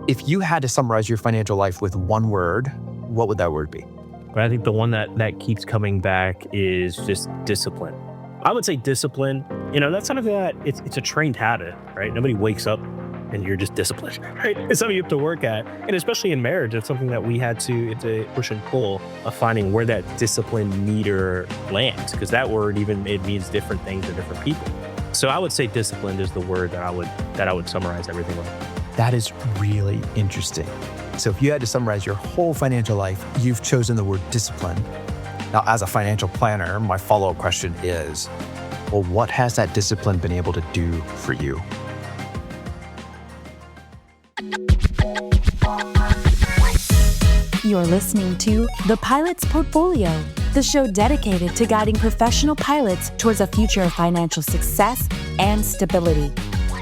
If you had to summarize your financial life with one word, what would that word be? But I think the one that keeps coming back is just discipline. I would say discipline, that's something that it's a trained habit, right? Nobody wakes up and you're just disciplined, right? It's something you have to work at. And especially in marriage, it's something that we had to, it's a push and pull of finding where that discipline meter lands, because that word it means different things to different people. So I would say disciplined is the word that I would summarize everything with. That is really interesting. So if you had to summarize your whole financial life, you've chosen the word discipline. Now, as a financial planner, my follow-up question is, well, what has that discipline been able to do for you? You're listening to The Pilot's Portfolio, the show dedicated to guiding professional pilots towards a future of financial success and stability.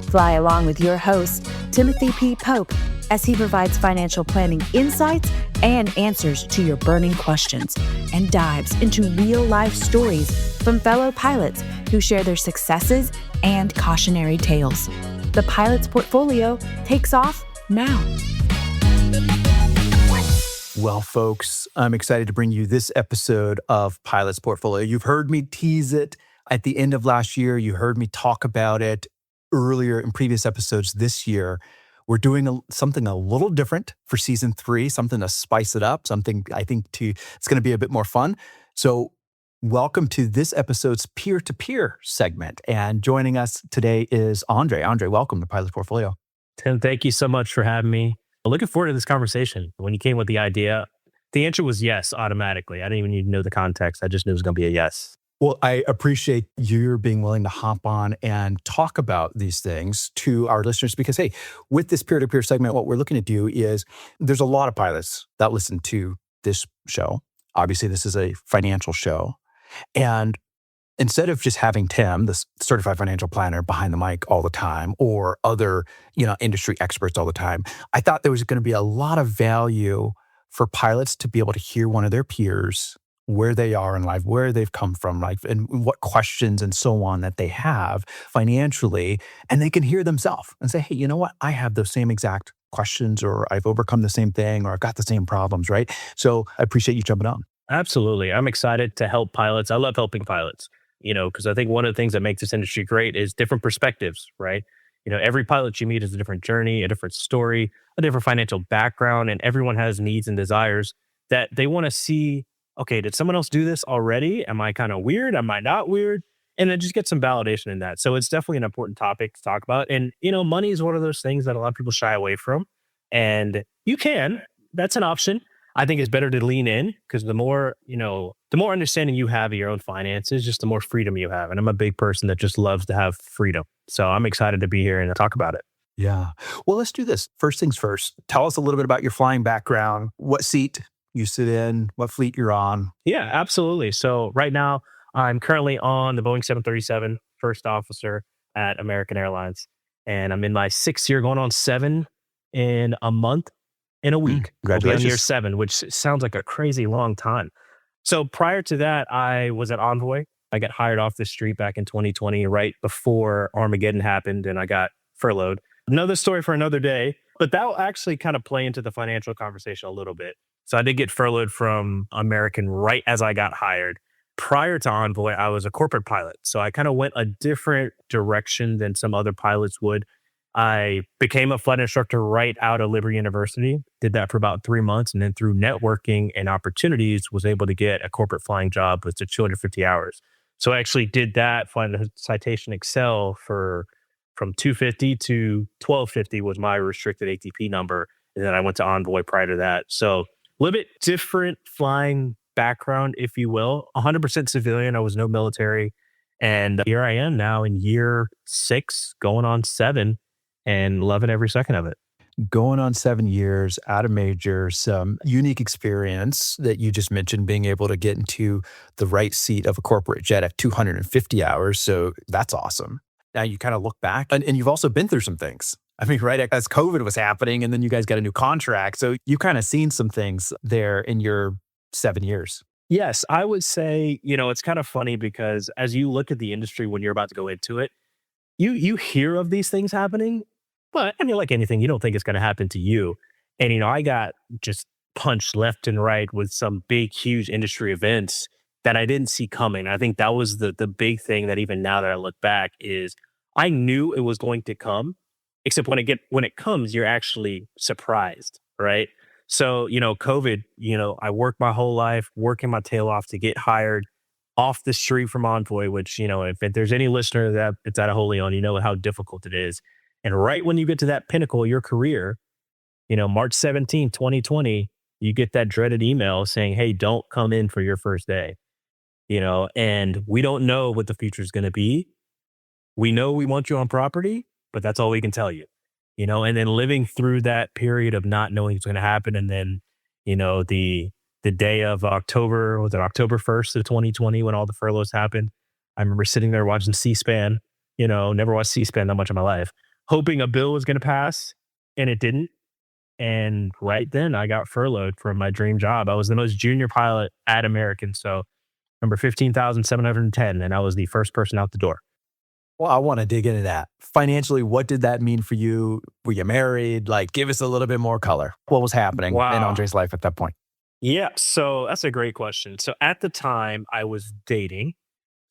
Fly along with your host, Timothy P. Pope, as he provides financial planning insights and answers to your burning questions, and dives into real-life stories from fellow pilots who share their successes and cautionary tales. The Pilot's Portfolio takes off now. Well, folks, I'm excited to bring you this episode of Pilot's Portfolio. You've heard me tease it at the end of last year. You heard me talk about it earlier in previous episodes this year. We're doing something a little different for season 3, something to spice it up, something I think it's going to be a bit more fun. So welcome to this episode's peer-to-peer segment. And joining us today is André. André, welcome to Pilot's Portfolio. Tim, thank you so much for having me. I'm looking forward to this conversation. When you came with the idea, the answer was yes, automatically. I didn't even need to know the context. I just knew it was going to be a yes. Well, I appreciate your being willing to hop on and talk about these things to our listeners because, hey, with this peer-to-peer segment, what we're looking to do is there's a lot of pilots that listen to this show. Obviously, this is a financial show. And instead of just having Tim, the certified financial planner, behind the mic all the time, or other, industry experts all the time, I thought there was going to be a lot of value for pilots to be able to hear one of their peers, where they are in life, where they've come from, like, and what questions and so on that they have financially, and they can hear themselves and say, hey, you know what? I have those same exact questions, or I've overcome the same thing, or I've got the same problems, right? So I appreciate you jumping on. Absolutely. I'm excited to help pilots. I love helping pilots, because I think one of the things that makes this industry great is different perspectives, right? Every pilot you meet is a different journey, a different story, a different financial background, and everyone has needs and desires that they want to see. Okay, did someone else do this already? Am I kind of weird? Am I not weird? And then just get some validation in that. So it's definitely an important topic to talk about. And, money is one of those things that a lot of people shy away from. And that's an option. I think it's better to lean in because the more understanding you have of your own finances, just the more freedom you have. And I'm a big person that just loves to have freedom. So I'm excited to be here and talk about it. Yeah. Well, let's do this. First things first, tell us a little bit about your flying background, what seat you sit in, what fleet you're on. Yeah, absolutely. So right now, I'm currently on the Boeing 737 First Officer at American Airlines. And I'm in my 6th year, going on 7 in a month, in a week. I'll be on year 7, which sounds like a crazy long time. So prior to that, I was at Envoy. I got hired off the street back in 2020, right before Armageddon happened, and I got furloughed. Another story for another day, but that will actually kind of play into the financial conversation a little bit. So I did get furloughed from American right as I got hired. Prior to Envoy, I was a corporate pilot. So I kind of went a different direction than some other pilots would. I became a flight instructor right out of Liberty University, did that for about 3 months. And then through networking and opportunities, was able to get a corporate flying job with 250 hours. So I actually did that, flying the Citation Excel from 250 to 1250 was my restricted ATP number. And then I went to Envoy prior to that. So a little bit different flying background, if you will. 100% civilian. I was no military. And here I am now in year 6, going on 7, and loving every second of it. Going on 7 years out of major, some unique experience that you just mentioned, being able to get into the right seat of a corporate jet at 250 hours. So that's awesome. Now you kind of look back and you've also been through some things. I mean, right as COVID was happening and then you guys got a new contract. So you kind of seen some things there in your 7 years. Yes, I would say, it's kind of funny because as you look at the industry when you're about to go into it, you hear of these things happening, But I mean, like anything, you don't think it's going to happen to you. And, I got just punched left and right with some big, huge industry events that I didn't see coming. I think that was the big thing that even now that I look back is I knew it was going to come, except when it comes, you're actually surprised, right? So, COVID, I worked my whole life working my tail off to get hired off the street from Envoy, which, if there's any listener that it's at a wholly owned, you know how difficult it is. And right when you get to that pinnacle of your career, March 17th, 2020, you get that dreaded email saying, hey, don't come in for your first day, and we don't know what the future is going to be. We know we want you on property, but that's all we can tell you, and then living through that period of not knowing what's going to happen. And then, the day of October, was it October 1st of 2020 when all the furloughs happened? I remember sitting there watching C-SPAN, never watched C-SPAN that much in my life, hoping a bill was going to pass, and it didn't. And right then I got furloughed from my dream job. I was the most junior pilot at American. So number 15,710. And I was the first person out the door. Well, I want to dig into that. Financially, what did that mean for you? Were you married? Like, give us a little bit more color. What was happening in Andre's life at that point? Yeah. So that's a great question. So at the time I was dating.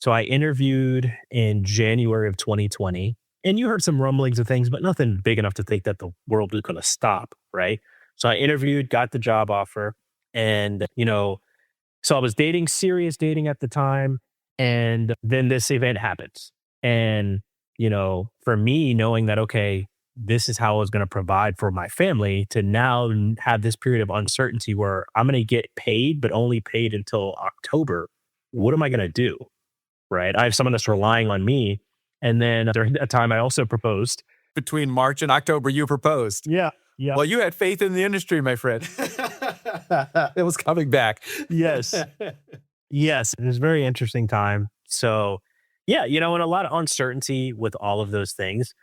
So I interviewed in January of 2020. And you heard some rumblings of things, but nothing big enough to think that the world was going to stop, right? So I interviewed, got the job offer, and, so I was dating, serious dating at the time, and then this event happens. And, for me, knowing that, okay, this is how I was going to provide for my family, to now have this period of uncertainty where I'm going to get paid, but only paid until October. What am I going to do? Right? I have someone that's relying on me. And then during that time, I also proposed. Between March and October, you proposed. Yeah. Yeah. Well, you had faith in the industry, my friend. It was coming back. Yes. Yes. It was a very interesting time. So, yeah, and a lot of uncertainty with all of those things.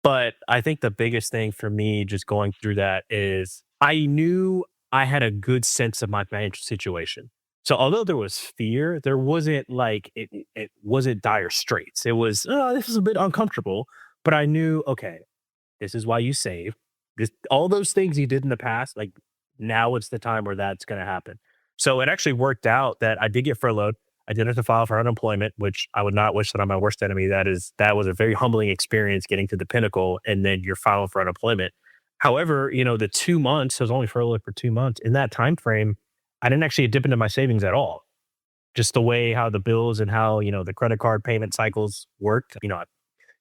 But I think the biggest thing for me just going through that is I knew I had a good sense of my financial situation. So although there was fear, there wasn't like, it wasn't dire straits. It was, this is a bit uncomfortable, but I knew, okay, this is why you save. All those things you did in the past, like now it's the time where that's going to happen. So it actually worked out that I did get furloughed. I did have to file for unemployment, which I would not wish that on my worst enemy. That was a very humbling experience getting to the pinnacle and then you're filing for unemployment. However, the 2 months, I was only furloughed for 2 months. In that time frame, I didn't actually dip into my savings at all. Just the way how the bills and how, the credit card payment cycles worked. I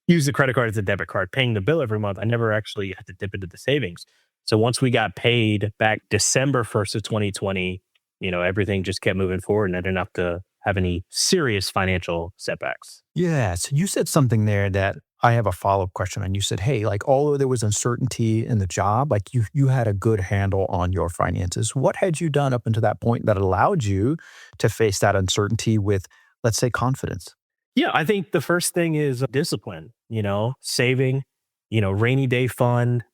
use the credit card as a debit card, paying the bill every month. I never actually had to dip into the savings. So once we got paid back December 1st of 2020, everything just kept moving forward and I didn't have to have any serious financial setbacks. Yeah. So you said something there that I have a follow-up question on. You said, hey, like although there was uncertainty in the job, like you had a good handle on your finances. What had you done up until that point that allowed you to face that uncertainty with, let's say, confidence? Yeah, I think the first thing is discipline, saving, rainy day fund,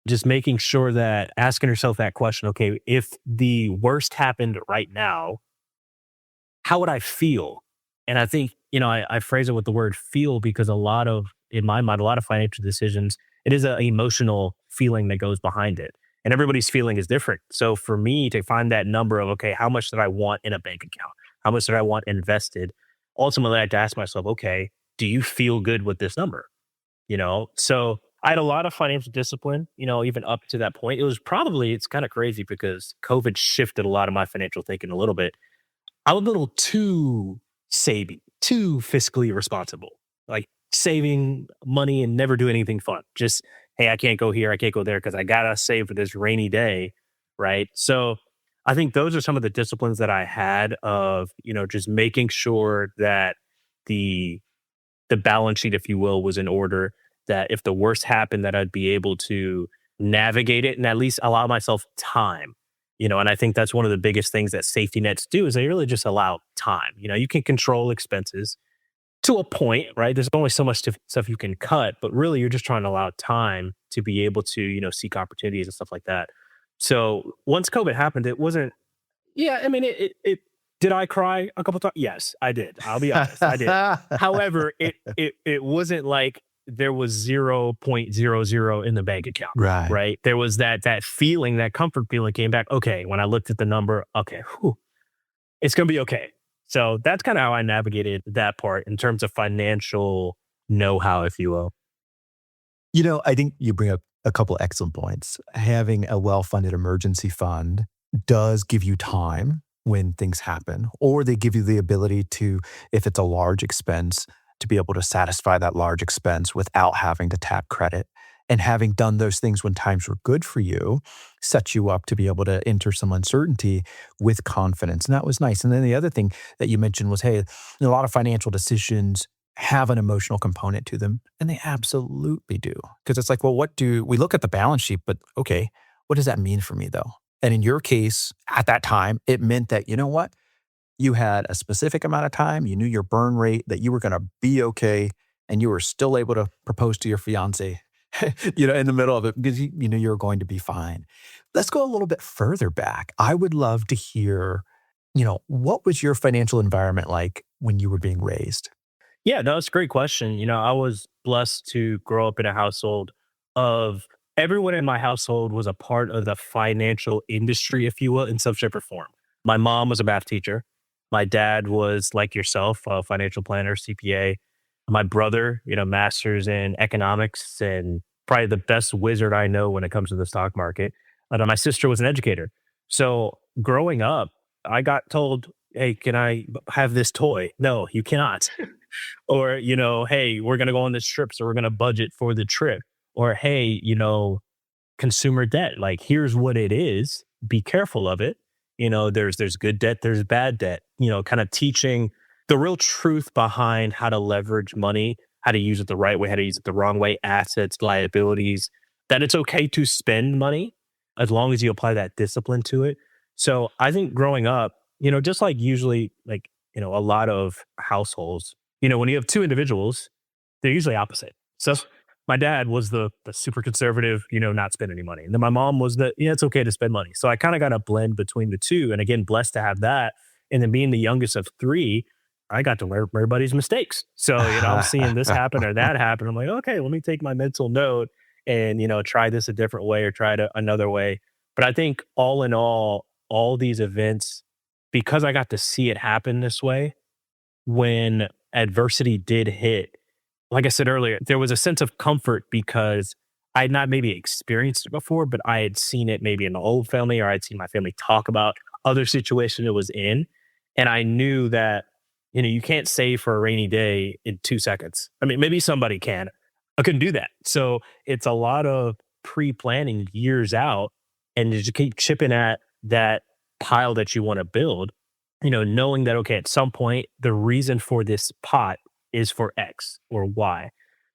just making sure that asking yourself that question, okay, if the worst happened right now, how would I feel? And I think, I phrase it with the word feel because in my mind, a lot of financial decisions, it is an emotional feeling that goes behind it. And everybody's feeling is different. So for me to find that number of, okay, how much did I want in a bank account? How much did I want invested? Ultimately, I had to ask myself, okay, do you feel good with this number? So I had a lot of financial discipline, even up to that point. It's kind of crazy because COVID shifted a lot of my financial thinking a little bit. I'm a little too savvy, too fiscally responsible, like saving money and never do anything fun. Just, hey, I can't go here, I can't go there because I got to save for this rainy day, right? So I think those are some of the disciplines that I had of, just making sure that the balance sheet, if you will, was in order, that if the worst happened, that I'd be able to navigate it and at least allow myself time. And I think that's one of the biggest things that safety nets do is they really just allow time. You can control expenses to a point, right? There's only so much stuff you can cut, but really you're just trying to allow time to be able to, seek opportunities and stuff like that. So once COVID happened, it wasn't, it did I cry a couple times? Yes, I did. I'll be honest, I did. However, it wasn't like there was 0.00 in the bank account, Right. right? There was that feeling, that comfort feeling came back. Okay, when I looked at the number, okay, whew, it's going to be okay. So that's kind of how I navigated that part in terms of financial know-how, if you will. I think you bring up a couple excellent points. Having a well-funded emergency fund does give you time when things happen, or they give you the ability to, if it's a large expense, to be able to satisfy that large expense without having to tap credit. And having done those things when times were good for you sets you up to be able to enter some uncertainty with confidence. And that was nice. And then the other thing that you mentioned was, hey, a lot of financial decisions have an emotional component to them. And they absolutely do. Because it's like, well, what do we look at the balance sheet, but okay, what does that mean for me though? And in your case, at that time, it meant that, you know what? You had a specific amount of time, you knew your burn rate, that you were going to be okay, and you were still able to propose to your fiance, in the middle of it because you knew you were going to be fine. Let's go a little bit further back. I would love to hear, what was your financial environment like when you were being raised? Yeah, no, that's a great question. I was blessed to grow up in a household of everyone in my household was a part of the financial industry, if you will, in some shape or form. My mom was a math teacher. My dad was like yourself, a financial planner, CPA. My brother, master's in economics and probably the best wizard I know when it comes to the stock market. And my sister was an educator. So growing up, I got told, hey, can I have this toy? No, you cannot. Or, hey, we're going to go on this trip, so we're going to budget for the trip. Or, hey, consumer debt, like, here's what it is. Be careful of it. There's good debt, there's bad debt, kind of teaching the real truth behind how to leverage money, how to use it the right way, how to use it the wrong way, assets, liabilities, that it's okay to spend money as long as you apply that discipline to it. So I think growing up, just like usually, like, a lot of households, when you have two individuals, they're usually opposite. So my dad was the super conservative, not spend any money. And then my mom was it's okay to spend money. So I kind of got a blend between the two. And again, blessed to have that. And then being the youngest of three, I got to learn from everybody's mistakes. So, I'm seeing this happen or that happen. I'm like, okay, let me take my mental note and, try this a different way or try it another way. But I think all in all these events, because I got to see it happen this way, when adversity did hit, like I said earlier, there was a sense of comfort because I had not maybe experienced it before, but I had seen it maybe in the old family or I'd seen my family talk about other situation it was in. And I knew that, you can't save for a rainy day in 2 seconds. I mean, maybe somebody can. I couldn't do that. So it's a lot of pre-planning years out and to just keep chipping at that pile that you want to build, knowing that, okay, at some point, the reason for this pot is for X or Y.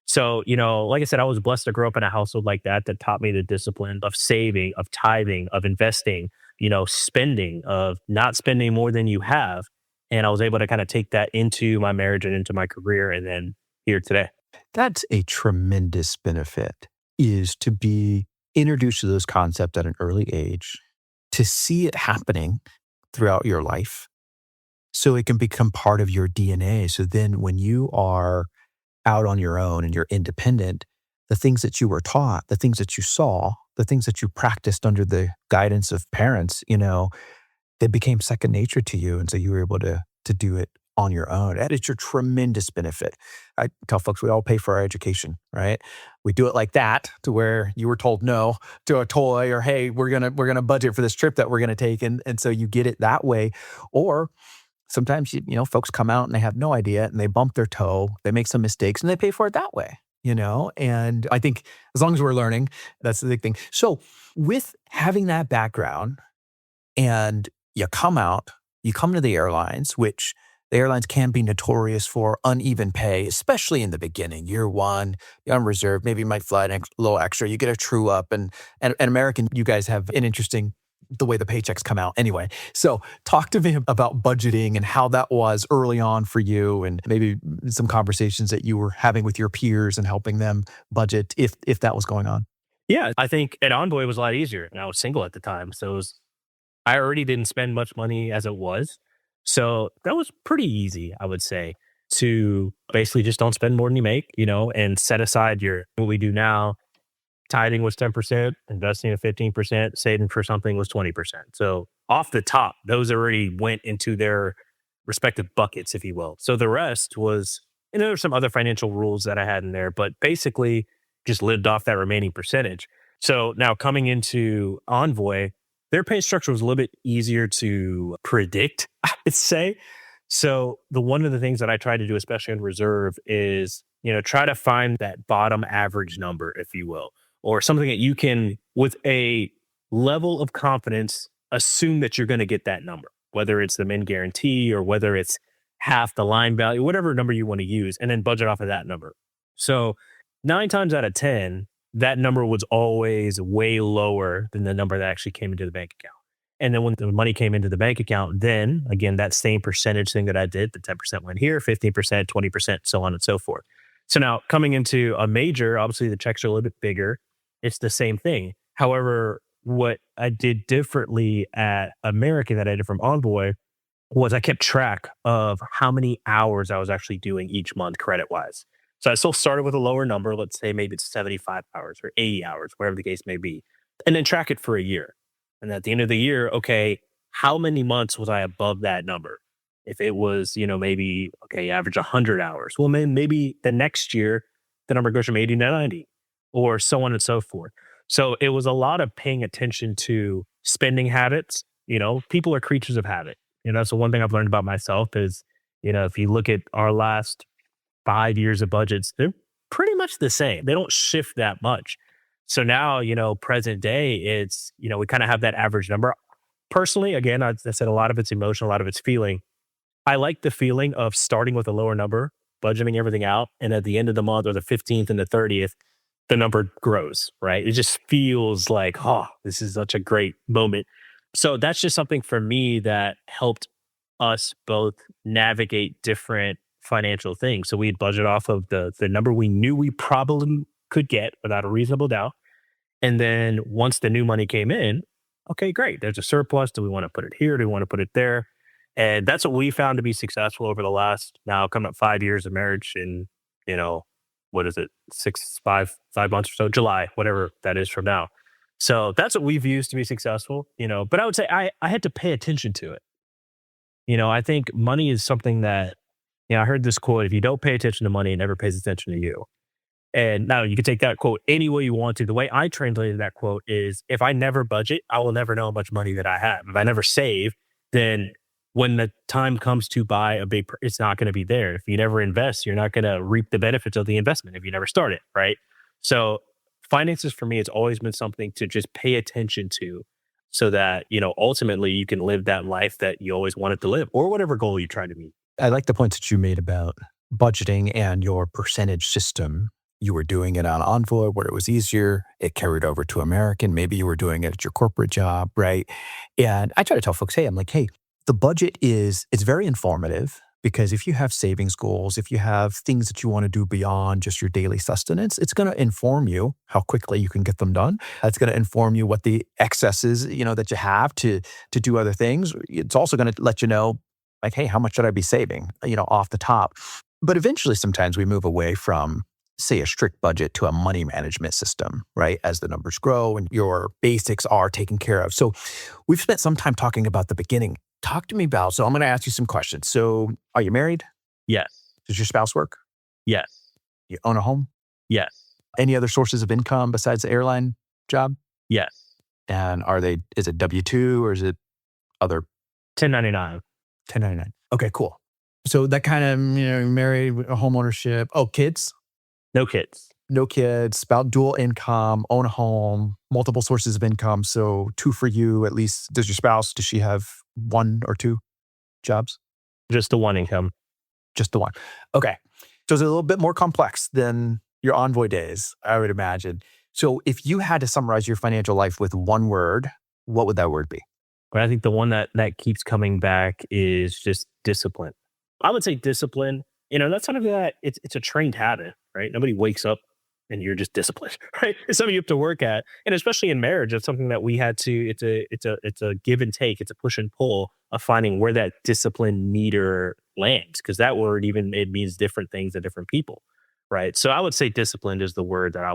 So, like I said, I was blessed to grow up in a household like that taught me the discipline of saving, of tithing, of investing, spending, of not spending more than you have. And I was able to kind of take that into my marriage and into my career and then here today. That's a tremendous benefit, is to be introduced to those concepts at an early age, to see it happening throughout your life so it can become part of your DNA. So then when you are out on your own and you're independent, the things that you were taught, the things that you saw, the things that you practiced under the guidance of parents, they became second nature to you. And so you were able to do it on your own. That is your tremendous benefit. I tell folks we all pay for our education, right? We do it like that, to where you were told no to a toy, or hey, we're gonna budget for this trip that we're gonna take, and so you get it that way. Or sometimes folks come out and they have no idea and they bump their toe, they make some mistakes, and they pay for it that way. And I think as long as we're learning, that's the big thing. So with having that background, and you come to the airlines, which the airlines can be notorious for uneven pay, especially in the beginning. Year one, you're on reserve, maybe you might fly a little extra, you get a true up. And American, you guys have an interesting, the way the paychecks come out anyway. So talk to me about budgeting and how that was early on for you, and maybe some conversations that you were having with your peers and helping them budget if that was going on. Yeah, I think at Envoy it was a lot easier. And I was single at the time. So I already didn't spend much money as it was. So that was pretty easy, I would say. to basically just don't spend more than you make, and set aside what we do now. Tithing was 10%, investing at 15%, saving for something was 20%. So off the top, those already went into their respective buckets, if you will. So the rest was, and there were some other financial rules that I had in there, but basically just lived off that remaining percentage. So now coming into Envoy, their pay structure was a little bit easier to predict, I would say. So one of the things that I try to do, especially in reserve, is, try to find that bottom average number, if you will, or something that you can, with a level of confidence, assume that you're going to get that number, whether it's the min guarantee or whether it's half the line value, whatever number you want to use, and then budget off of that number. So 9 times out of 10, that number was always way lower than the number that actually came into the bank account. And then when the money came into the bank account, then again, that same percentage thing that I did, the 10% went here, 15%, 20%, so on and so forth. So now coming into a major, obviously the checks are a little bit bigger. It's the same thing. However, what I did differently at American that I did from Envoy was I kept track of how many hours I was actually doing each month credit-wise. So I still started with a lower number. Let's say maybe it's 75 hours or 80 hours, whatever the case may be, and then track it for a year. And at the end of the year, okay, how many months was I above that number? If it was, maybe, okay, average 100 hours. Well, maybe the next year, the number goes from 80 to 90 or so on and so forth. So it was a lot of paying attention to spending habits. People are creatures of habit. So one thing I've learned about myself is, if you look at our last 5 years of budgets, they're pretty much the same. They don't shift that much. So now, present day, it's, we kind of have that average number. Personally, again, I said a lot of it's emotional, a lot of it's feeling. I like the feeling of starting with a lower number, budgeting everything out, and at the end of the month or the 15th and the 30th, the number grows, right? It just feels like, oh, this is such a great moment. So that's just something for me that helped us both navigate different financial things. So we'd budget off of the number we knew we probably could get without a reasonable doubt. And then once the new money came in, okay, great. There's a surplus. Do we want to put it here? Do we want to put it there? And that's what we found to be successful over the last, now coming up 5 years of marriage and, what is it? 5 months or so, July, whatever that is from now. So that's what we've used to be successful, but I would say I had to pay attention to it. I think money is something that, I heard this quote, if you don't pay attention to money, it never pays attention to you. And now you can take that quote any way you want to. The way I translated that quote is, if I never budget, I will never know how much money that I have. If I never save, then when the time comes to buy it's not going to be there. If you never invest, you're not going to reap the benefits of the investment if you never start it, right? So finances for me, it's always been something to just pay attention to so that, ultimately you can live that life that you always wanted to live or whatever goal you try to meet. I like the points that you made about budgeting and your percentage system. You were doing it on Envoy where it was easier. It carried over to American. Maybe you were doing it at your corporate job, right? And I try to tell folks, hey, the budget it's very informative because if you have savings goals, if you have things that you want to do beyond just your daily sustenance, it's going to inform you how quickly you can get them done. It's going to inform you what the excesses, that you have to do other things. It's also going to let you know, like, hey, how much should I be saving, off the top? But eventually, sometimes we move away from, say, a strict budget to a money management system, right? As the numbers grow and your basics are taken care of. So we've spent some time talking about the beginning. Talk to me about, so I'm going to ask you some questions. So are you married? Yes. Does your spouse work? Yes. You own a home? Yes. Any other sources of income besides the airline job? Yes. And is it W-2 or is it other? 1099. 1099. Okay, cool. So that kind of, married, home ownership. Oh, kids? No kids. No kids, about dual income, own a home, multiple sources of income. So 2 for you, at least. Does she have 1 or 2 jobs? Just the one income. Just the one. Okay. So it's a little bit more complex than your Envoy days, I would imagine. So if you had to summarize your financial life with one word, what would that word be? But I think the one that keeps coming back is just discipline. I would say discipline. That's something that it's a trained habit, right? Nobody wakes up and you're just disciplined, right? It's something you have to work at. And especially in marriage, it's something that we had to, it's a give and take. It's a push and pull of finding where that discipline meter lands, because that word even it means different things to different people, right? So I would say disciplined is the word that I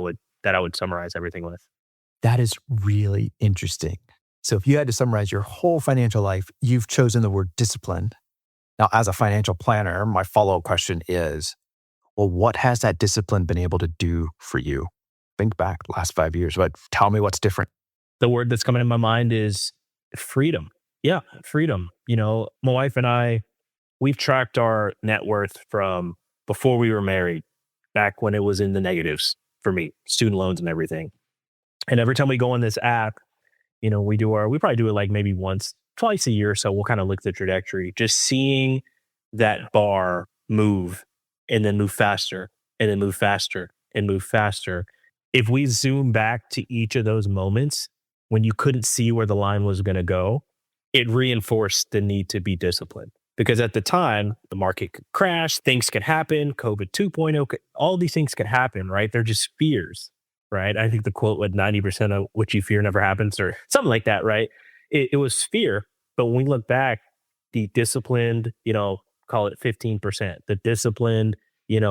would summarize everything with. That is really interesting. So if you had to summarize your whole financial life, you've chosen the word discipline. Now, as a financial planner, my follow-up question is, well, what has that discipline been able to do for you? Think back the last 5 years, but tell me what's different. The word that's coming in my mind is freedom. Yeah, freedom. My wife and I, we've tracked our net worth from before we were married, back when it was in the negatives for me, student loans and everything. And every time we go on this app, we probably do it like maybe once, twice a year or so. We'll kind of look at the trajectory, just seeing that bar move and then move faster and then move faster and move faster. If we zoom back to each of those moments when you couldn't see where the line was going to go, it reinforced the need to be disciplined. Because at the time, the market could crash, things could happen, COVID 2.0, all these things could happen, right? They're just fears, right? I think the quote was 90% of what you fear never happens, or something like that, right? It was fear. But when we look back, the disciplined, call it 15%, the disciplined,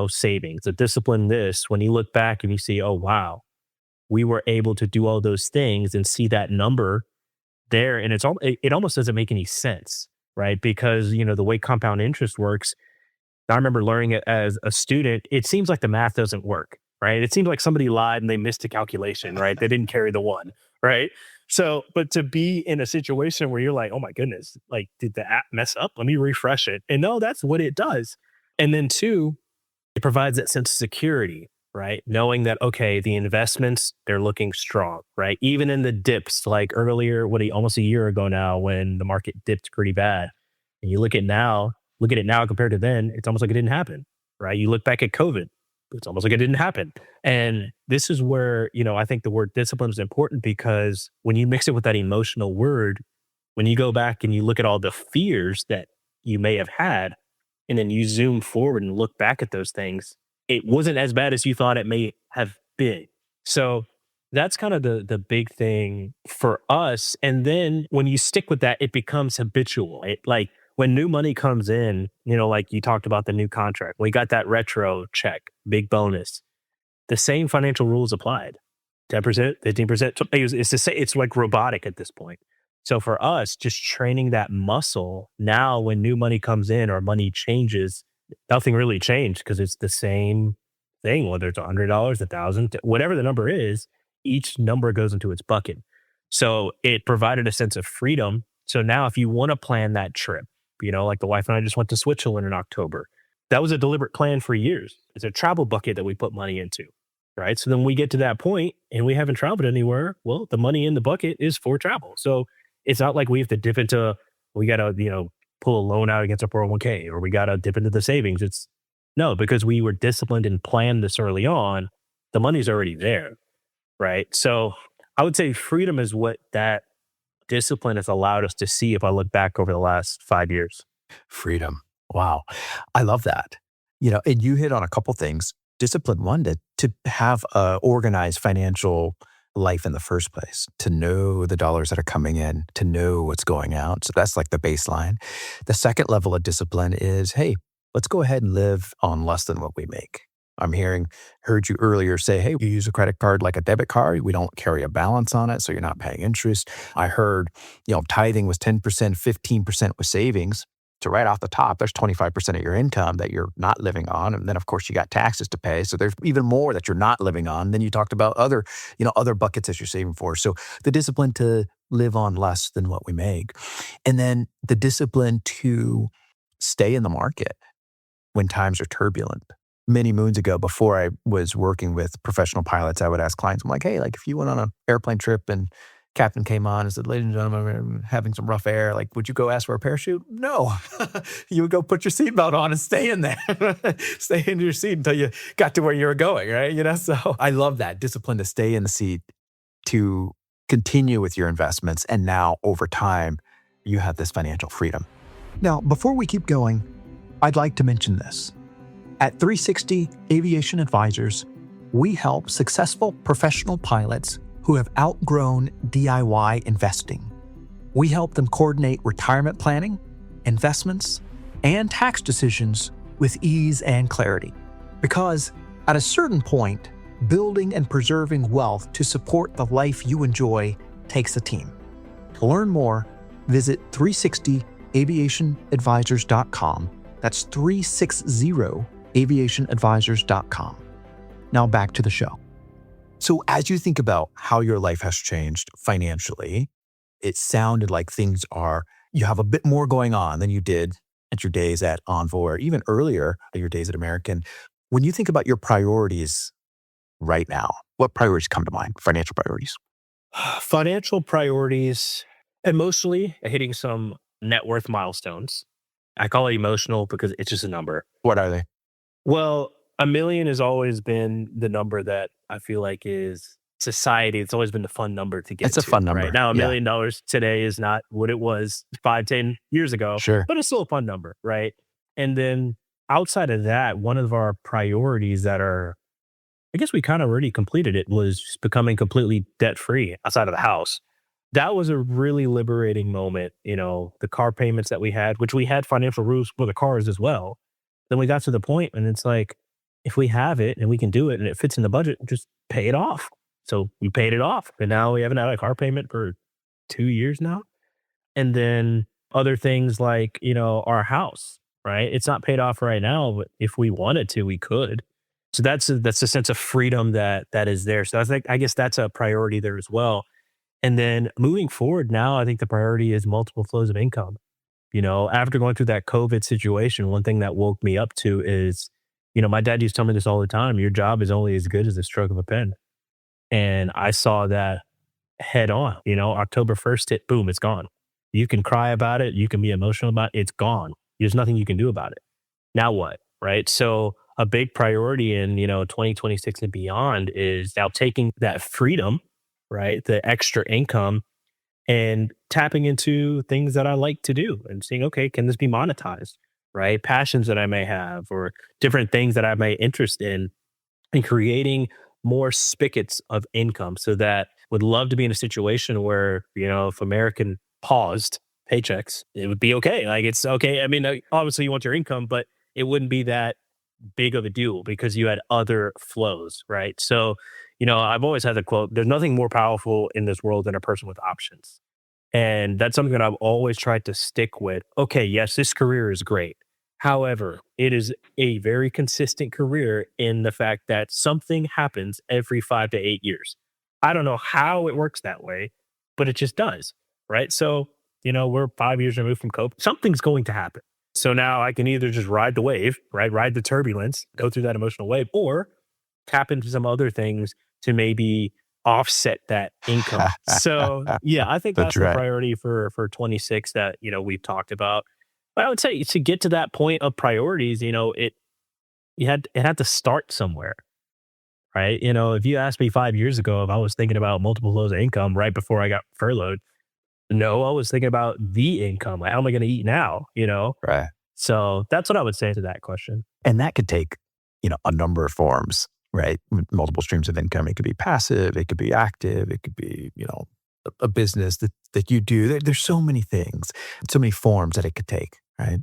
savings, the disciplined this, when you look back and you see, oh, wow, we were able to do all those things and see that number there. And it almost doesn't make any sense, right? Because, the way compound interest works, I remember learning it as a student, it seems like the math doesn't work, right? It seems like somebody lied and they missed a calculation, right? They didn't carry the one, right? So, but to be in a situation where you're like, oh my goodness, like, did the app mess up? Let me refresh it. And no, that's what it does. And then two, it provides that sense of security, right? Knowing that, okay, the investments, they're looking strong, right? Even in the dips, like earlier, almost a year ago now, when the market dipped pretty bad. And you look at it now compared to then, it's almost like it didn't happen, right? You look back at COVID, it's almost like it didn't happen. And this is where, I think the word discipline is important, because when you mix it with that emotional word, when you go back and you look at all the fears that you may have had, and then you zoom forward and look back at those things, it wasn't as bad as you thought it may have been. So that's kind of the big thing for us. And then when you stick with that, it becomes habitual. Like when new money comes in, like you talked about the new contract, we got that retro check, big bonus. The same financial rules applied. 10%, 15%. It's to say it's like robotic at this point. So for us, just training that muscle, now when new money comes in or money changes, nothing really changed, because it's the same thing, whether it's $100, $1,000, whatever the number is, each number goes into its bucket. So it provided a sense of freedom. So now if you want to plan that trip, like the wife and I just went to Switzerland in October, that was a deliberate plan for years. It's a travel bucket that we put money into, right? So then we get to that point and we haven't traveled anywhere. Well, the money in the bucket is for travel. So it's not like we have to dip into, we got to, pull a loan out against a 401k, or we got to dip into the savings. It's no, because we were disciplined and planned this early on, the money's already there, right? So I would say freedom is what that discipline has allowed us to see if I look back over the last 5 years. Freedom. Wow. I love that. And you hit on a couple things. Discipline, one, to have a organized financial life in the first place, to know the dollars that are coming in, to know what's going out. So that's like the baseline. The second level of discipline is, hey, let's go ahead and live on less than what we make. Heard you earlier say, hey, you use a credit card like a debit card. We don't carry a balance on it, so you're not paying interest. I heard, tithing was 10%, 15% was savings. So right off the top, there's 25% of your income that you're not living on. And then of course you got taxes to pay. So there's even more that you're not living on. Then you talked about other buckets that you're saving for. So the discipline to live on less than what we make. And then the discipline to stay in the market when times are turbulent. Many moons ago, before I was working with professional pilots, I would ask clients, I'm like, hey, like if you went on an airplane trip and captain came on and said, ladies and gentlemen, we're having some rough air. Like, would you go ask for a parachute? No. You would go put your seatbelt on and stay in there. Stay in your seat until you got to where you were going, right? So I love that discipline to stay in the seat, to continue with your investments. And now over time, you have this financial freedom. Now, before we keep going, I'd like to mention this. At 360 Aviation Advisors, we help successful professional pilots who have outgrown DIY investing. We help them coordinate retirement planning, investments, and tax decisions with ease and clarity. Because at a certain point, building and preserving wealth to support the life you enjoy takes a team. To learn more, visit 360aviationadvisors.com. That's 360aviationadvisors.com. Now back to the show. So as you think about how your life has changed financially, it sounded like you have a bit more going on than you did at your days at Envoy or even earlier at your days at American. When you think about your priorities right now, what priorities come to mind? Financial priorities? Financial priorities, emotionally, hitting some net worth milestones. I call it emotional because it's just a number. What are they? Well, $1 million has always been the number that I feel like is society. It's always been the fun number to get It's a to, fun number. right? Now, $1 Yeah. million today is not what it was 5-10 years ago, Sure. but it's still a fun number, right? And then outside of that, one of our priorities I guess we kind of already completed it, was just becoming completely debt free outside of the house. That was a really liberating moment. The car payments that we had, which we had financial rules for the cars as well. Then we got to the point and it's like, if we have it and we can do it and it fits in the budget, just pay it off. So we paid it off. And now we haven't had a car payment for 2 years now. And then other things like, our house, right? It's not paid off right now, but if we wanted to, we could. So that's a sense of freedom that is there. So I guess that's a priority there as well. And then moving forward now, I think the priority is multiple flows of income. After going through that COVID situation, one thing that woke me up to is, my dad used to tell me this all the time: your job is only as good as the stroke of a pen. And I saw that head on. October 1st hit, boom, it's gone. You can cry about it. You can be emotional about it. It's gone. There's nothing you can do about it. Now what? Right. So a big priority in, 2026 and beyond is now taking that freedom, right? The extra income and tapping into things that I like to do and seeing, okay, can this be monetized? Right? Passions that I may have or different things that I may interest in, and creating more spigots of income, so that would love to be in a situation where, if American paused paychecks, it would be okay. Like, it's okay. I mean, obviously you want your income, but it wouldn't be that big of a deal because you had other flows, right? So, I've always had the quote, there's nothing more powerful in this world than a person with options. And that's something that I've always tried to stick with. Okay, yes, this career is great. However, it is a very consistent career in the fact that something happens every 5 to 8 years. I don't know how it works that way, but it just does, right? So, we're 5 years removed from COVID. Something's going to happen. So now I can either just ride the wave, right? Ride the turbulence, go through that emotional wave, or tap into some other things to maybe offset that income. So yeah, I think that's right. the priority for 26 that, we've talked about. But I would say to get to that point of priorities, it had to start somewhere, right? If you asked me 5 years ago if I was thinking about multiple flows of income right before I got furloughed, no, I was thinking about the income. Like, how am I going to eat now? Right. So that's what I would say to that question. And that could take, a number of forms, right? Multiple streams of income. It could be passive. It could be active. It could be, a business that you do. There's so many things, so many forms that it could take, right?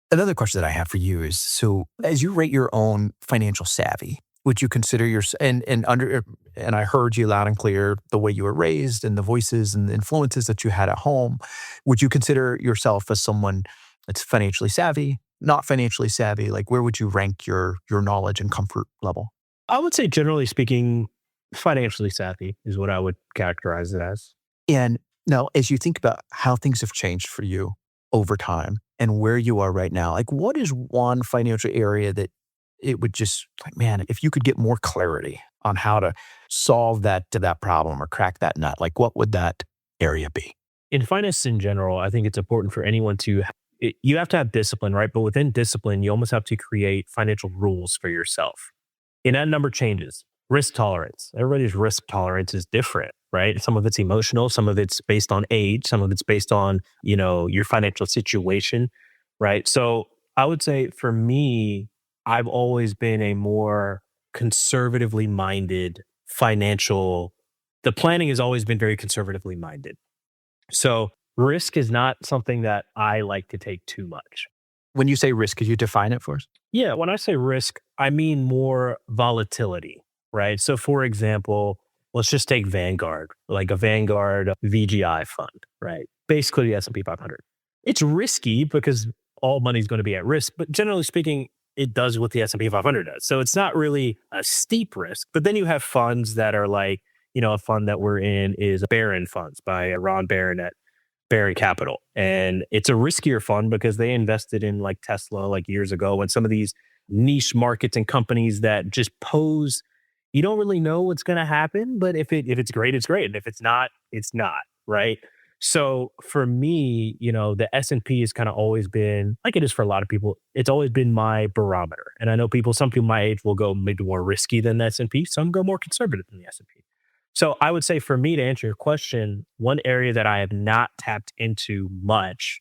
Another question that I have for you is, so as you rate your own financial savvy, would you consider and I heard you loud and clear, the way you were raised and the voices and the influences that you had at home, would you consider yourself as someone that's financially savvy, not financially savvy? Like, where would you rank your knowledge and comfort level? I would say, generally speaking, financially savvy is what I would characterize it as. And now, as you think about how things have changed for you over time and where you are right now, like, what is one financial area that it would just, like, man, if you could get more clarity on how to solve that problem or crack that nut, like, what would that area be? In finance in general, I think it's important for anyone you have to have discipline, right? But within discipline, you almost have to create financial rules for yourself. And that number changes. Risk tolerance. Everybody's risk tolerance is different, right? Some of it's emotional, some of it's based on age, some of it's based on, your financial situation, right? So I would say for me, I've always been a more conservatively minded the planning has always been very conservatively minded. So risk is not something that I like to take too much. When you say risk, could you define it for us? Yeah, when I say risk, I mean more volatility, right? So, for example, let's just take Vanguard, like a Vanguard VGI fund, right? Basically, the S&P 500. It's risky because all money's going to be at risk, but generally speaking, it does what the S&P 500 does. So it's not really a steep risk. But then you have funds that are like, a fund that we're in is Barron Funds by Ron Barron at Barron Capital. And it's a riskier fund because they invested in like Tesla like years ago and some of these niche markets and companies that just pose, you don't really know what's going to happen, but if it's great, it's great. And if it's not, it's not, right? So for me, the S&P has kind of always been like it is for a lot of people. It's always been my barometer. And I know some people my age will go maybe more risky than the S&P. Some go more conservative than the S&P. So I would say for me to answer your question, one area that I have not tapped into much,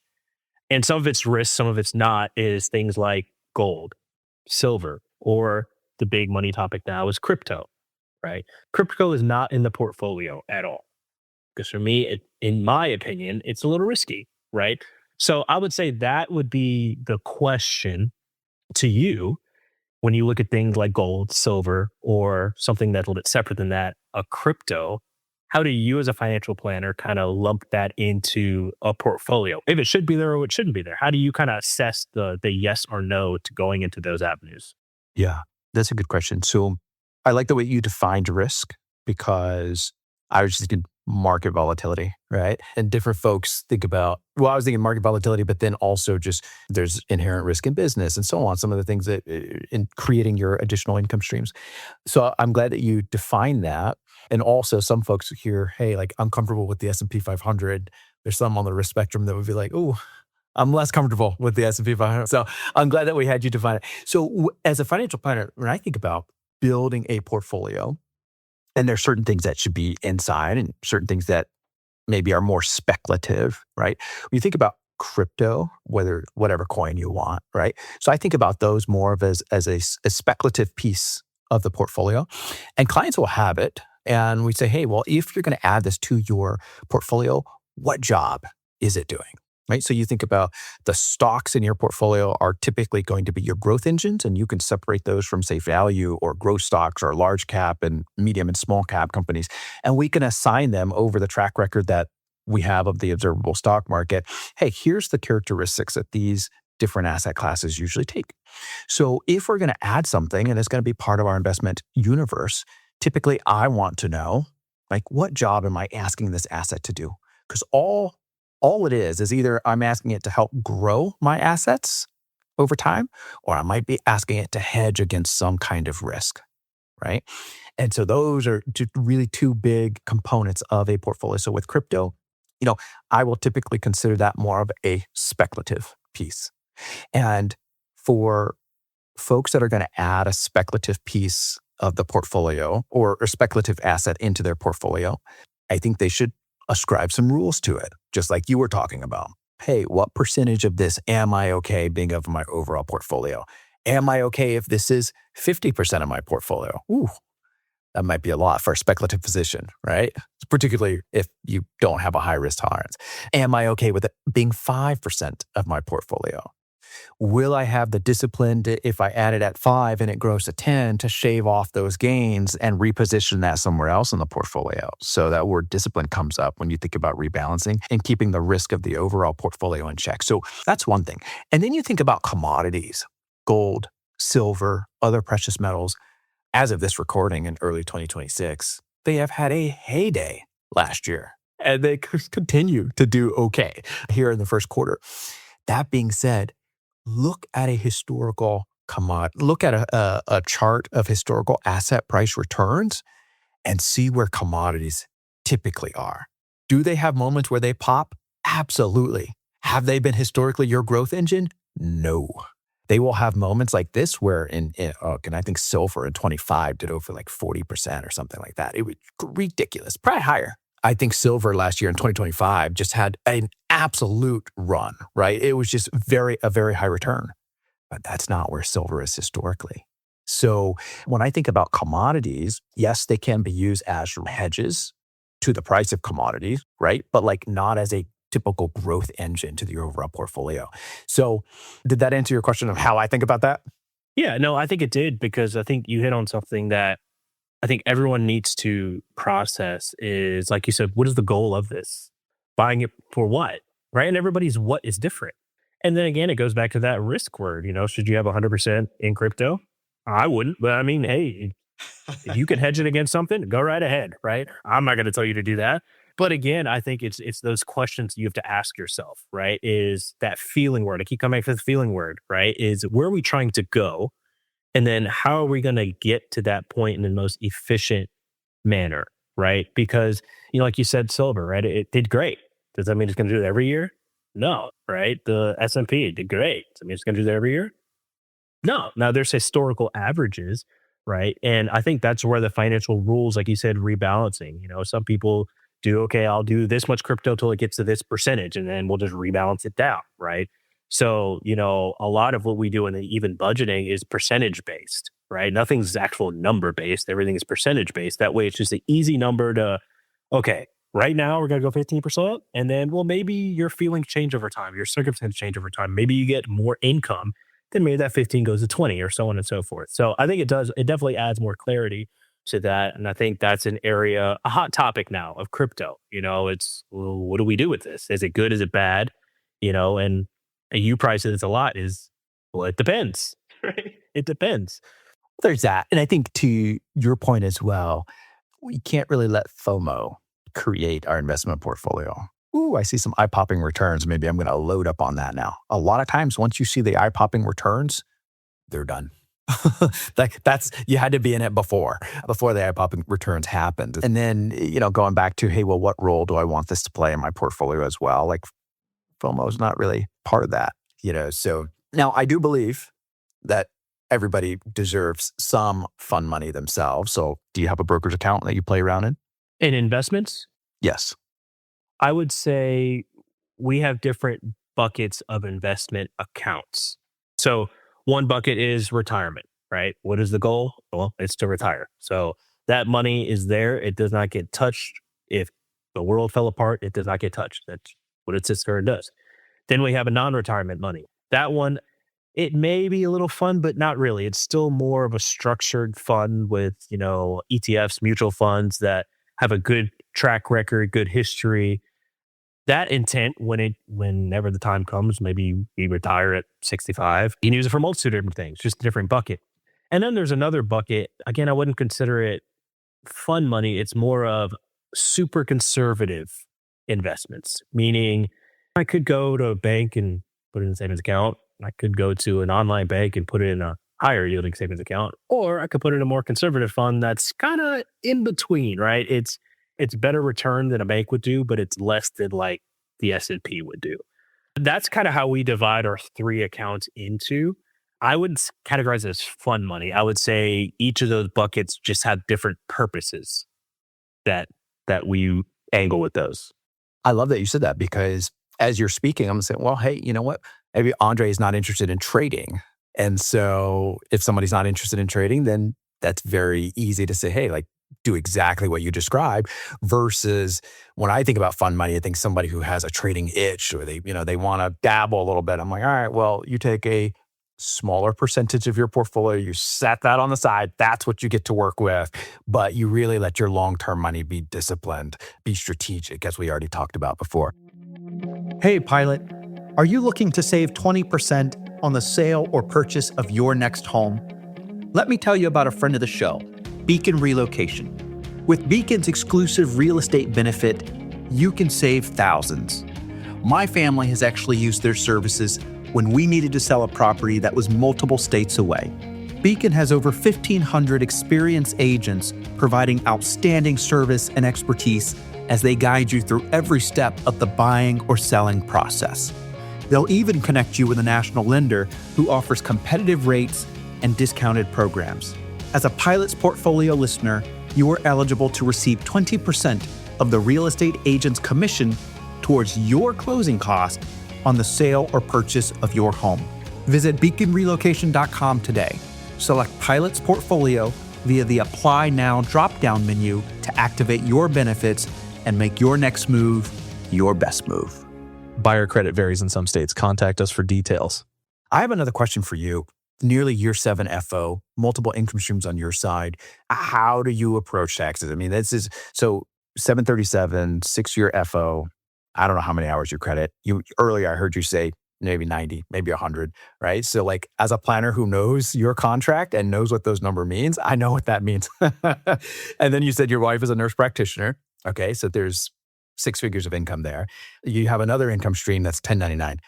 and some of it's risk, some of it's not, is things like gold, silver, or the big money topic now is crypto, right? Crypto is not in the portfolio at all. Because for me, in my opinion, it's a little risky, right? So I would say that would be the question to you when you look at things like gold, silver, or something that's a little bit separate than that, a crypto. How do you as a financial planner kind of lump that into a portfolio? If it should be there or it shouldn't be there, how do you kind of assess the yes or no to going into those avenues? Yeah, that's a good question. So I like the way you defined risk because I was just thinking market volatility, right? And different folks think about, I was thinking market volatility, but then also just there's inherent risk in business and so on, some of the things that in creating your additional income streams. So I'm glad that you define that. And also some folks hear, hey, like I'm comfortable with the S&P 500. There's some on the risk spectrum that would be like, oh, I'm less comfortable with the S&P 500. So I'm glad that we had you define it. So as a financial planner, when I think about building a portfolio, and there's certain things that should be inside and certain things that maybe are more speculative, right? When you think about crypto, whatever coin you want, right? So I think about those more of as a speculative piece of the portfolio. And clients will have it. And we say, hey, well, if you're going to add this to your portfolio, what job is it doing? Right. So you think about the stocks in your portfolio are typically going to be your growth engines, and you can separate those from, say, value or growth stocks or large cap and medium and small cap companies. And we can assign them over the track record that we have of the observable stock market. Hey, here's the characteristics that these different asset classes usually take. So if we're going to add something and it's going to be part of our investment universe, typically I want to know, like, what job am I asking this asset to do? Because all it is either I'm asking it to help grow my assets over time, or I might be asking it to hedge against some kind of risk, right? And so those are really two big components of a portfolio. So with crypto, I will typically consider that more of a speculative piece. And for folks that are going to add a speculative piece of the portfolio or a speculative asset into their portfolio, I think they should ascribe some rules to it, just like you were talking about. Hey, what percentage of this am I okay being of my overall portfolio? Am I okay if this is 50% of my portfolio? Ooh, that might be a lot for a speculative position, right? Particularly if you don't have a high risk tolerance. Am I okay with it being 5% of my portfolio? Will I have the discipline to, if I add it at 5 and it grows to 10, to shave off those gains and reposition that somewhere else in the portfolio? So that word discipline comes up when you think about rebalancing and keeping the risk of the overall portfolio in check. So that's one thing. And then you think about commodities, gold, silver, other precious metals. As of this recording in early 2026, they have had a heyday last year, and they continue to do okay here in the first quarter. That being said, look at a historical look at a chart of historical asset price returns and see where commodities typically are. Do they have moments where they pop? Absolutely. Have they been historically your growth engine? No. They will have moments like this where and I think silver in 25 did over like 40% or something like that. It was ridiculous, probably higher. I think silver last year in 2025 just had an absolute run, right? It was just a very high return, but that's not where silver is historically. So when I think about commodities, yes, they can be used as hedges to the price of commodities, right? But like not as a typical growth engine to the overall portfolio. So did that answer your question of how I think about that? Yeah, no, I think it did, because I think you hit on something that I think everyone needs to process is, like you said, what is the goal of this? Buying it for what? Right. And everybody's what is different. And then again, it goes back to that risk word. Should you have 100% in crypto? I wouldn't. But I mean, hey, if you can hedge it against something, go right ahead. Right. I'm not going to tell you to do that. But again, I think it's those questions you have to ask yourself, right? Is that feeling word? I keep coming back to the feeling word, right? Is where are we trying to go? And then how are we going to get to that point in the most efficient manner, right? Because, like you said, silver, right? It did great. Does that mean it's going to do it every year? No, right? The S&P did great. Does that mean it's going to do that every year? No. Now there's historical averages, right? And I think that's where the financial rules, like you said, rebalancing. Some people do, okay, I'll do this much crypto till it gets to this percentage, and then we'll just rebalance it down, right? So, a lot of what we do in the even budgeting is percentage based, right? Nothing's actual number based. Everything is percentage based. That way it's just an easy number to, okay, right now we're going to go 15%. And then, well, maybe your feelings change over time. Your circumstances change over time. Maybe you get more income. Then maybe that 15 goes to 20 or so on and so forth. So I think it definitely adds more clarity to that. And I think that's an area, a hot topic now of crypto. It's, well, what do we do with this? Is it good? Is it bad? And you price it a lot is, well, it depends, right? It depends. There's that. And I think to your point as well, we can't really let FOMO create our investment portfolio. Ooh, I see some eye-popping returns. Maybe I'm going to load up on that now. A lot of times, once you see the eye-popping returns, they're done. You had to be in it before the eye-popping returns happened. And then, going back to, hey, well, what role do I want this to play in my portfolio as well? Like FOMO is not really part of that, So now I do believe that everybody deserves some fun money themselves. So do you have a brokerage account that you play around in? In investments? Yes. I would say we have different buckets of investment accounts. So one bucket is retirement, right? What is the goal? Well, it's to retire. So that money is there. It does not get touched. If the world fell apart, it does not get touched. That's what it sits there and does. Then we have a non-retirement money. That one, it may be a little fun, but not really. It's still more of a structured fund with, ETFs, mutual funds that have a good track record, good history. That intent, whenever the time comes, maybe we retire at 65, you can use it for a multitude of different things, just a different bucket. And then there's another bucket. Again, I wouldn't consider it fun money. It's more of super conservative investments, meaning I could go to a bank and put it in a savings account. I could go to an online bank and put it in a higher yielding savings account, or I could put it in a more conservative fund that's kind of in between, right? It's better return than a bank would do, but it's less than like the S&P would do. That's kind of how we divide our three accounts into. I wouldn't categorize it as fun money. I would say each of those buckets just have different purposes that we angle with those. I love that you said that, because as you're speaking, I'm saying, well, hey, you know what? Maybe Andre is not interested in trading. And so if somebody's not interested in trading, then that's very easy to say, hey, like, do exactly what you described, versus when I think about fun money, I think somebody who has a trading itch, or they want to dabble a little bit. I'm like, all right, well, you take a smaller percentage of your portfolio, you set that on the side. That's what you get to work with. But you really let your long-term money be disciplined, be strategic, as we already talked about before. Hey, pilot, are you looking to save 20% on the sale or purchase of your next home? Let me tell you about a friend of the show, Beacon Relocation. With Beacon's exclusive real estate benefit, you can save thousands. My family has actually used their services when we needed to sell a property that was multiple states away. Beacon has over 1,500 experienced agents providing outstanding service and expertise as they guide you through every step of the buying or selling process. They'll even connect you with a national lender who offers competitive rates and discounted programs. As a Pilot's Portfolio listener, you are eligible to receive 20% of the real estate agent's commission towards your closing cost on the sale or purchase of your home. Visit beaconrelocation.com today. Select Pilot's Portfolio via the Apply Now drop-down menu to activate your benefits and make your next move your best move. Buyer credit varies in some states. Contact us for details. I have another question for you. Nearly year 7 FO, multiple income streams on your side. How do you approach taxes? I mean, this is so 737, 6-year FO. I don't know how many hours you credit. Earlier I heard you say maybe 90, maybe 100, right? So like as a planner who knows your contract and knows what those number means, I know what that means. And then you said your wife is a nurse practitioner. Okay, so there's 6 figures of income there. You have another income stream that's 1099.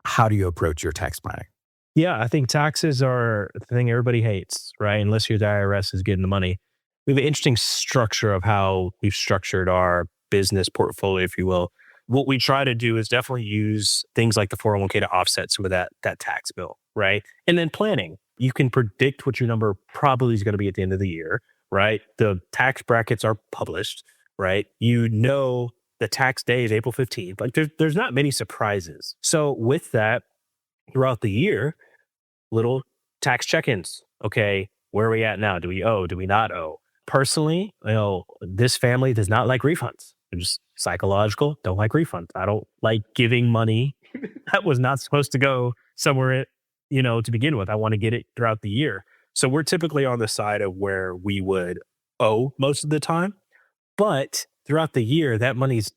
How do you approach your tax planning? Yeah, I think taxes are the thing everybody hates, right? Unless the IRS is getting the money. We have an interesting structure of how we've structured our business portfolio, if you will. What we try to do is definitely use things like the 401k to offset some of that tax bill, right? And then planning. You can predict what your number probably is going to be at the end of the year, right? The tax brackets are published, right? You know the tax day is April 15th. Like there's not many surprises. So with that, throughout the year, little tax check-ins. Okay, where are we at now? Do we owe? Do we not owe? Personally, this family does not like refunds. They're just psychological, don't like refunds. I don't like giving money that was not supposed to go somewhere, to begin with. I want to get it throughout the year. So we're typically on the side of where we would owe most of the time. But throughout the year, that money's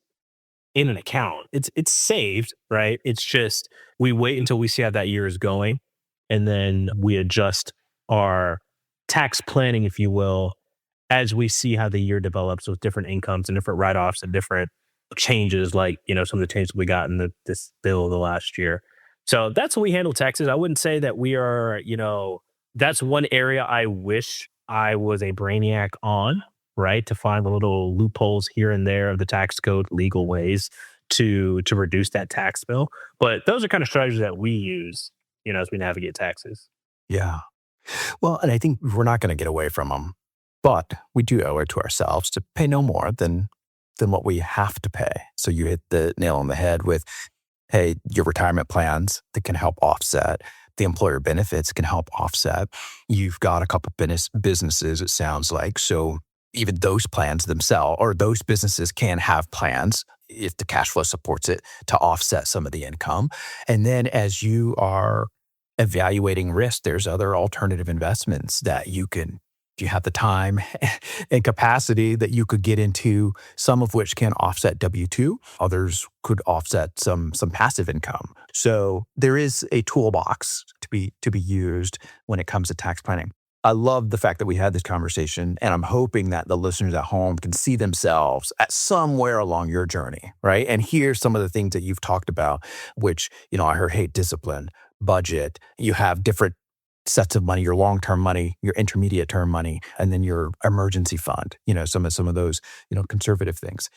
in an account. It's saved, right? It's just we wait until we see how that year is going. And then we adjust our tax planning, if you will, as we see how the year develops with different incomes and different write-offs and different changes, like, some of the changes we got in this bill the last year. So that's how we handle taxes. I wouldn't say that we are, that's one area I wish I was a brainiac on, right? To find the little loopholes here and there of the tax code, legal ways to reduce that tax bill. But those are kind of strategies that we use, as we navigate taxes. Yeah. Well, and I think we're not going to get away from them, but we do owe it to ourselves to pay no more than what we have to pay. So you hit the nail on the head with, hey, your retirement plans that can help offset. The employer benefits can help offset. You've got a couple businesses, it sounds like. So even those plans themselves, or those businesses can have plans if the cash flow supports it to offset some of the income. And then as you are evaluating risk, there's other alternative investments that you have the time and capacity that you could get into, some of which can offset W-2. Others could offset some passive income. So there is a toolbox to be used when it comes to tax planning. I love the fact that we had this conversation, and I'm hoping that the listeners at home can see themselves at somewhere along your journey, right? And hear some of the things that you've talked about, which, I heard, hey, discipline, budget. You have different sets of money, your long-term money, your intermediate-term money, and then your emergency fund, some of those, conservative things.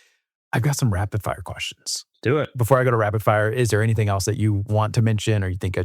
I've got some rapid fire questions. Do it. Before I go to rapid fire, is there anything else that you want to mention or you think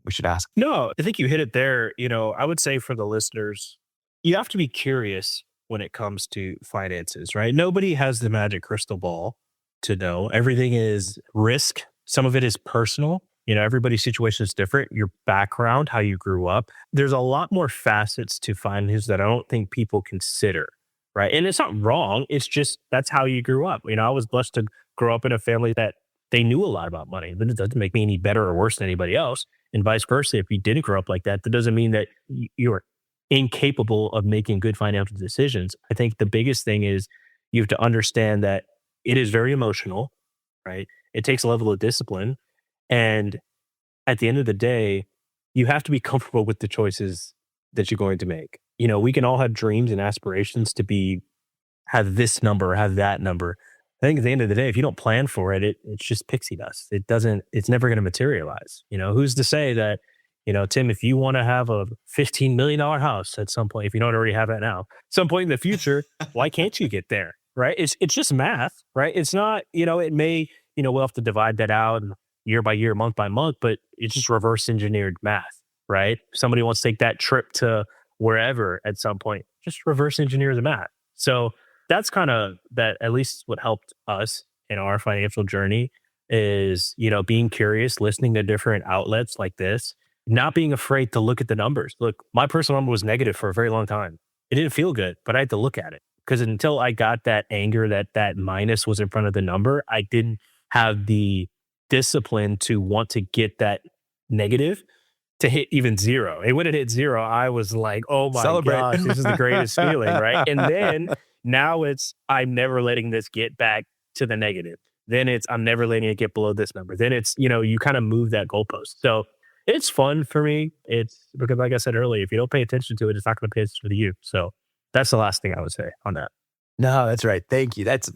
we should ask? No, I think you hit it there. I would say for the listeners, you have to be curious when it comes to finances, right? Nobody has the magic crystal ball to know. Everything is risk. Some of it is personal. Everybody's situation is different. Your background, how you grew up. There's a lot more facets to finances that I don't think people consider, right? And it's not wrong. It's just that's how you grew up. I was blessed to grow up in a family that they knew a lot about money. But it doesn't make me any better or worse than anybody else. And vice versa. If you didn't grow up like that, that doesn't mean that you're incapable of making good financial decisions. I think the biggest thing is you have to understand that it is very emotional, right? It takes a level of discipline. And at the end of the day, you have to be comfortable with the choices that you're going to make. We can all have dreams and aspirations to have this number or have that number. I think at the end of the day, if you don't plan for it, it's just pixie dust. It's never going to materialize. Who's to say that, Tim, if you want to have a $15 million house at some point, if you don't already have that now, some point in the future, why can't you get there? Right. It's just math, right? It's not, it may, we'll have to divide that out and year by year, month by month, but it's just reverse engineered math, right? If somebody wants to take that trip to wherever at some point, just reverse engineer the math. So that's kind of that, at least what helped us in our financial journey is, being curious, listening to different outlets like this, not being afraid to look at the numbers. Look, my personal number was negative for a very long time. It didn't feel good, but I had to look at it because until I got that anger that minus was in front of the number, I didn't have the discipline to want to get that negative to hit even zero. And when it hit zero, I was like, oh my Celebrate. gosh, this is the greatest feeling, right? And then now it's, I'm never letting this get back to the negative. Then it's, I'm never letting it get below this number. Then it's, you kind of move that goalpost. So it's fun for me. It's because, like I said earlier, if you don't pay attention to it, it's not going to pay attention to you. So that's the last thing I would say on that. No, that's right. Thank you. That's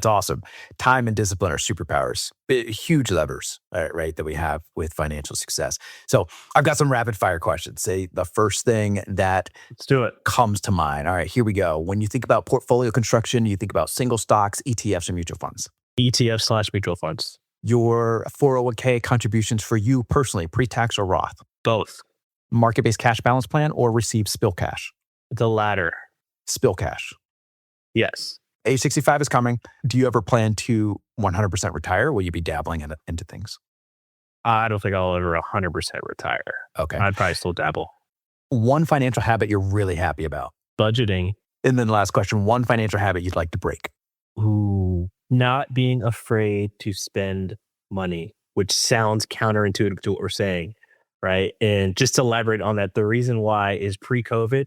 awesome. Time and discipline are superpowers, huge levers, right, that we have with financial success. So I've got some rapid fire questions. Say the first thing that Let's do it. comes to mind. All right, here we go. When you think about portfolio construction, you think about single stocks, ETFs, and mutual funds. ETF/mutual funds. Your 401k contributions for you personally, pre-tax or Roth. Both. Market-based cash balance plan or receive spill cash. The latter. Spill cash. Yes. Age 65 is coming. Do you ever plan to 100% retire? Will you be dabbling into things? I don't think I'll ever 100% retire. Okay. I'd probably still dabble. One financial habit you're really happy about. Budgeting. And then the last question, one financial habit you'd like to break. Ooh. Not being afraid to spend money, which sounds counterintuitive to what we're saying, right? And just to elaborate on that, the reason why is pre-COVID,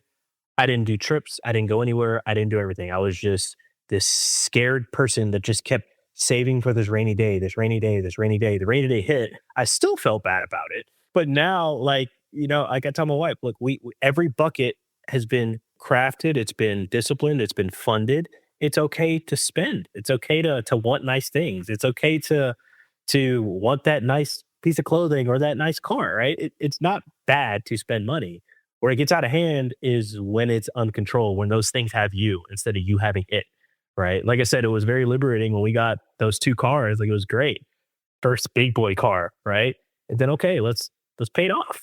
I didn't do trips. I didn't go anywhere. I didn't do everything. I was just this scared person that just kept saving for this rainy day, this rainy day, this rainy day. The rainy day hit. I still felt bad about it. But now, like I tell my wife, look, we every bucket has been crafted. It's been disciplined. It's been funded. It's okay to spend. It's okay to want nice things. It's okay to want that nice piece of clothing or that nice car, right? It's not bad to spend money. Where it gets out of hand is when it's uncontrolled, when those things have you instead of you having it, right? Like I said, it was very liberating when we got those two cars. Like, it was great. First big boy car, right? And then, okay, let's pay it off.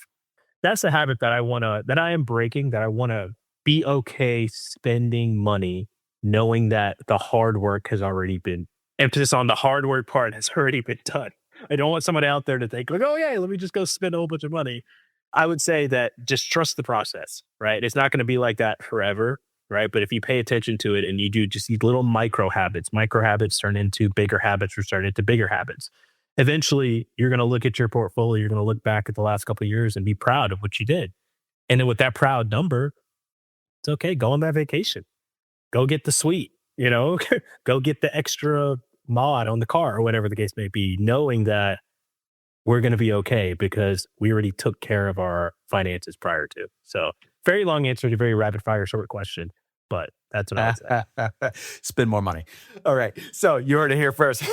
That's a habit that I am breaking, that I want to be okay spending money, knowing that the hard work has already been, emphasis on the hard work part has already been done. I don't want somebody out there to think like, oh yeah, let me just go spend a whole bunch of money. I would say that just trust the process, right? It's not going to be like that forever, right? But if you pay attention to it and you do just these little micro habits turn into bigger habits or turn into bigger habits. Eventually, you're going to look at your portfolio, you're going to look back at the last couple of years and be proud of what you did. And then with that proud number, it's okay. Go on that vacation. Go get the suite, go get the extra mod on the car or whatever the case may be, knowing that we're going to be okay because we already took care of our finances prior to. So very long answer to a very rapid fire short question, but that's what I would say. Spend more money. All right. So you heard it here first.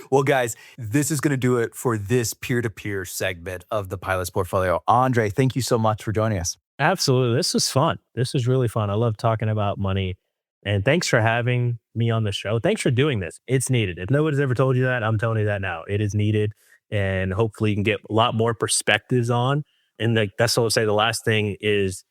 Well, guys, this is going to do it for this peer-to-peer segment of the Pilot's Portfolio. André, thank you so much for joining us. Absolutely. This was fun. This was really fun. I love talking about money. And thanks for having me on the show. Thanks for doing this. It's needed. If nobody's ever told you that, I'm telling you that now. It is needed. And hopefully you can get a lot more perspectives on. And that's what I'll say. The last thing is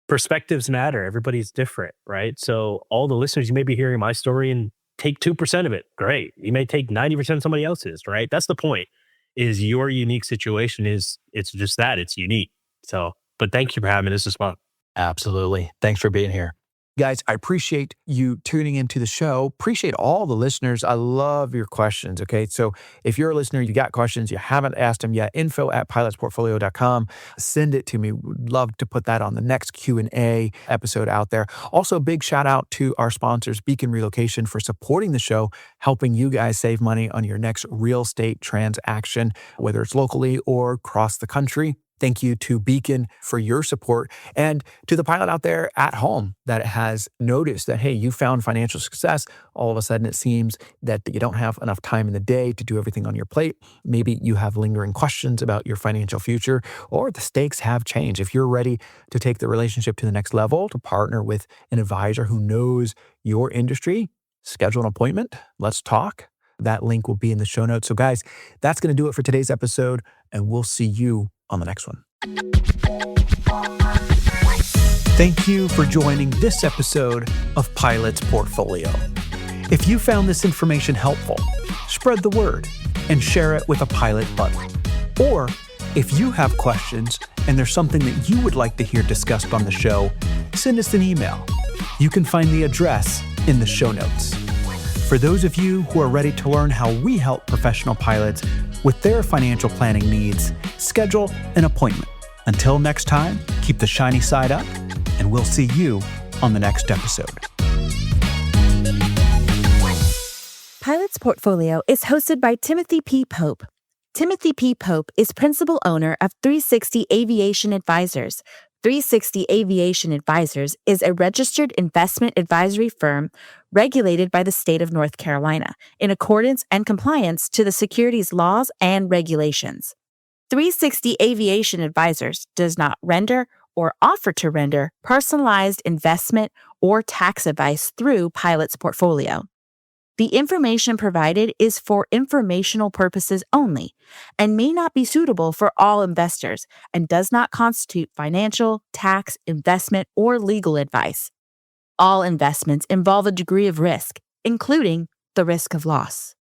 perspectives matter. Everybody's different, right? So all the listeners, you may be hearing my story and take 2% of it. Great. You may take 90% of somebody else's, right? That's the point, is your unique situation it's just that. It's unique. So, but thank you for having me. This is fun. Absolutely. Thanks for being here. Guys, I appreciate you tuning into the show. Appreciate all the listeners. I love your questions, okay? So if you're a listener, you got questions, you haven't asked them yet, info@pilotsportfolio.com. Send it to me. Would love to put that on the next Q&A episode out there. Also, a big shout out to our sponsors, Beacon Relocation, for supporting the show, helping you guys save money on your next real estate transaction, whether it's locally or across the country. Thank you to Beacon for your support, and to the pilot out there at home that has noticed that, hey, you found financial success. All of a sudden, it seems that you don't have enough time in the day to do everything on your plate. Maybe you have lingering questions about your financial future, or the stakes have changed. If you're ready to take the relationship to the next level, to partner with an advisor who knows your industry, schedule an appointment. Let's talk. That link will be in the show notes. So guys, that's going to do it for today's episode, and we'll see you on the next one. Thank you for joining this episode of Pilot's Portfolio. If you found this information helpful, spread the word and share it with a pilot buddy. Or if you have questions and there's something that you would like to hear discussed on the show, send us an email. You can find the address in the show notes. For those of you who are ready to learn how we help professional pilots with their financial planning needs, schedule an appointment. Until next time, keep the shiny side up, and we'll see you on the next episode. Pilot's Portfolio is hosted by Timothy P. Pope. Timothy P. Pope is principal owner of 360 Aviation Advisors. 360 Aviation Advisors is a registered investment advisory firm regulated by the state of North Carolina in accordance and compliance to the securities laws and regulations. 360 Aviation Advisors does not render or offer to render personalized investment or tax advice through Pilot's Portfolio. The information provided is for informational purposes only and may not be suitable for all investors and does not constitute financial, tax, investment, or legal advice. All investments involve a degree of risk, including the risk of loss.